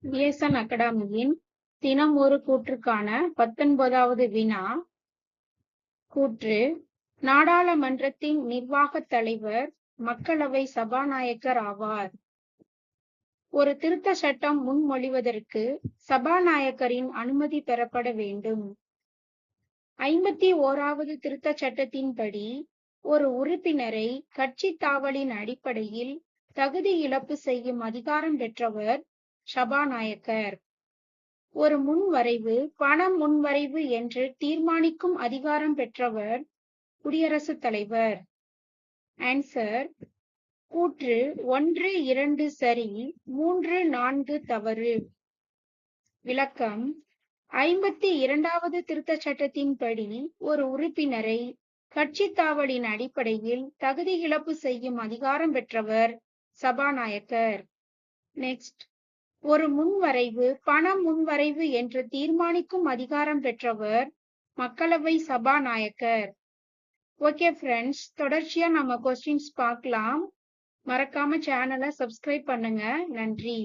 VSN அகாடமியின் தினம் ஒரு கூற்றுக்கான 19வது வினா. கூற்று: நாடாளுமன்றத்தின் நிர்வாகத் தலைவர் மக்களவை சபாநாயகர் ஆவார். ஒரு திருத்த சட்டம் முன்மொழிவதற்கு சபாநாயகரின் அனுமதி பெறப்பட வேண்டும். 51வது திருத்தச் சட்டத்தின்படி ஒரு உறுப்பினரை கட்சித் தாவலின் அடிப்படையில் தகுதி இழப்பு செய்யும் அதிகாரம் பெற்றவர் சபாநாயகர். ஒரு முன்வரைவு பண முன்வரைவு என்று தீர்மானிக்கும் அதிகாரம் பெற்றவர் குடியரசுத் தலைவர். ஆன்சர்: கூற்று 1, 2 சரி, 3, 4 தவறு. விளக்கம்: 52வது திருத்தச் சட்டத்தின்படி ஒரு உறுப்பினரை கட்சித் தாவலின் அடிப்படையில் தகுதி இழப்பு செய்யும் அதிகாரம் பெற்றவர் சபாநாயகர். நெக்ஸ்ட், ஒரு முன்வரைவு பண முன்வரைவு என்று தீர்மானிக்கும் அதிகாரம் பெற்றவர் மக்களவை சபாநாயகர். ஓகே ஃப்ரெண்ட்ஸ், தொடர்ச்சியா நம்ம கொஸ்டின்ஸ் பார்க்கலாம். மறக்காம சேனலை சப்ஸ்கிரைப் பண்ணுங்க. நன்றி.